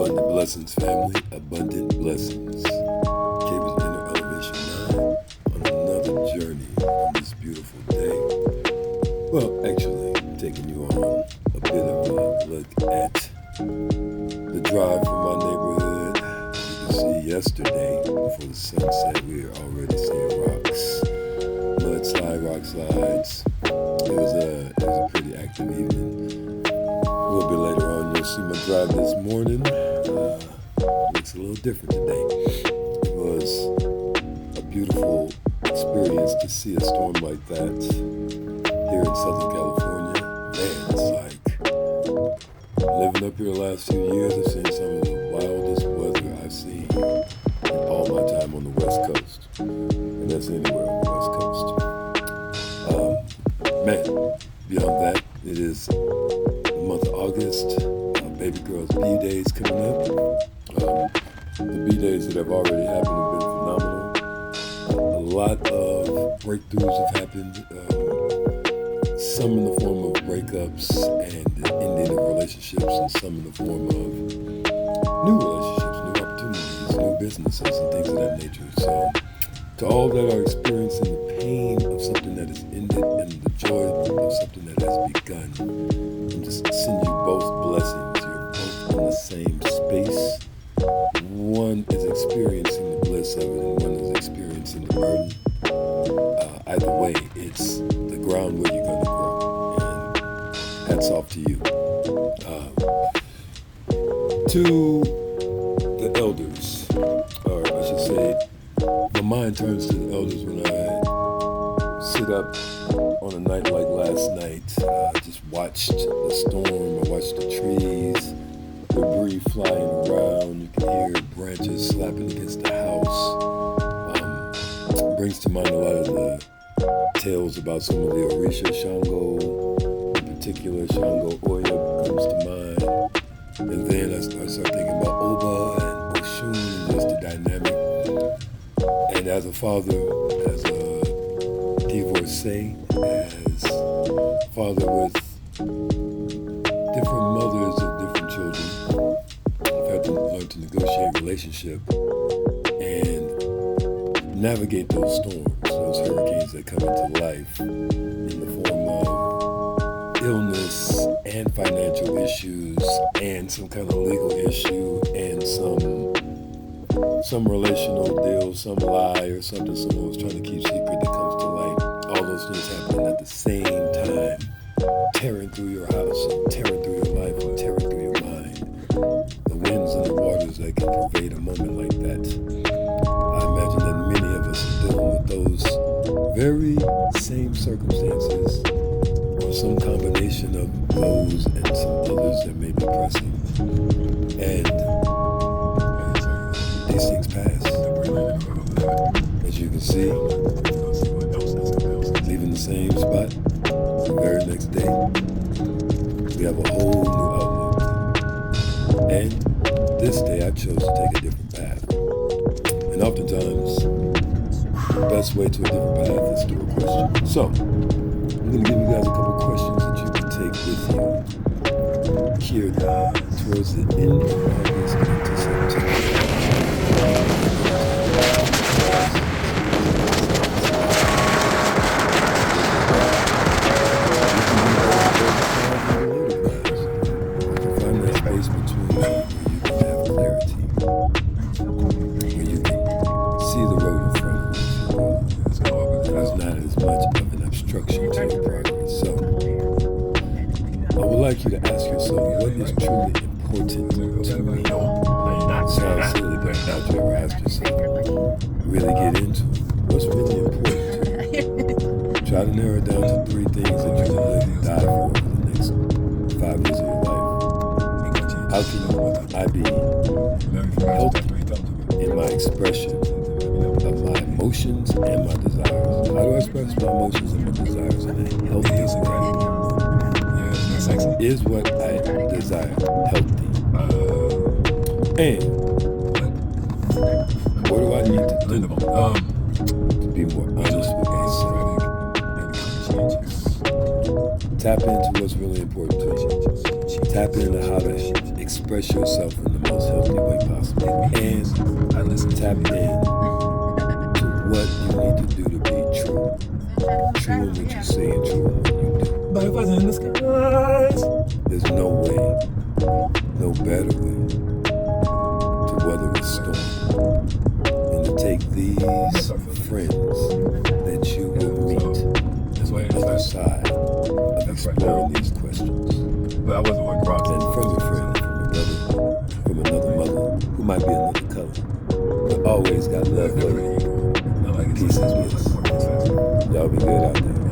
Abundant blessings, family. Abundant blessings. Cable's Inner Elevation 9 on another journey on this beautiful day. Well, actually, taking you on a bit of a look at the drive from my neighborhood. You can see yesterday, before the sun set, we were already seeing rocks. Mudslide, rock slides. It was a pretty active evening. A little bit later on, you'll see my drive this morning. Looks a little different today. It was a beautiful experience to see a storm like that here in Southern California. Man, it's like living up here the last few years. I've seen some of the wildest weather I've seen in all my time on the West Coast. And that's anywhere on the West Coast. Beyond that, it is the month of August. Baby girl's B-Days coming up. The B-Days that have already happened have been phenomenal. A lot of breakthroughs have happened. Some in the form of breakups and ending of relationships, and some in the form of new relationships, new opportunities, new businesses, and things of that nature. So, to all that are experiencing the pain of something that has ended and the joy of something that has begun, I'm just sending you both blessings. You're both in the same space. One is experiencing the bliss of it, and one is experiencing the burden. Either way, it's the ground where you're going to grow. And hats off to you. To the elders, or I should say, my mind turns to the elders when I sit up on a night like last night. Just watched the storm, I watched the trees, debris flying around. You can hear branches slapping against the house. Brings to mind a lot of the tales about some of the Orisha Shango, in particular Shango Oya comes to mind. And then I start thinking about Oba and Oshun and just the dynamic. And as a father, as a divorcee, as a father with different mothers of different children, I've had to learn to negotiate relationship and navigate those storms, those hurricanes that come into life in the form of illness and financial issues and some kind of legal issue and some relational deal, some lie or something someone was trying to keep secret that comes to light. All those things happening at the same time, tearing through your house and tearing through your life and tearing through your mind. The winds and the waters that can pervade a moment like that. I imagine that many of us are dealing with those very same circumstances, or some combination of those and some others that may be pressing. And these things pass. As you can see, leaving the same spot the very next day, we have a whole new outlook. And this day I chose to take a different path. And oftentimes, the best way to a different path is through a question. So, I'm going to give you guys a couple questions that you can take with you here towards the end of August into September. Find that space between you where you can have clarity, where you can see the road in front of you. There's not as much of an obstruction to your progress. So, I would like you to ask yourself, what is truly important to me? Sounds silly, but have you ever asked yourself, really get into what's really important to you? Try to narrow it down to 3 things that you can live and die for over the next 5 years of your life. How can I be healthy in my expression of my emotions and my desires? How do I express my emotions and my desires in a healthy way? Is what I desire healthy? And what do I need to do to be more honest with myself? Tap into what's really important to you. Tap into how to express yourself in the most healthy way possible, and tap in to what you need to do to be true. True in what you say and true in what you do. But it wasn't in the skies. There's no way, no better way to weather a storm and to take these friends that you will meet on the other side of exploring these questions. But I wasn't with Ross. And from a friend, from another mother, who might be another color, but always got love for you. Peace is bliss. Y'all be good out there.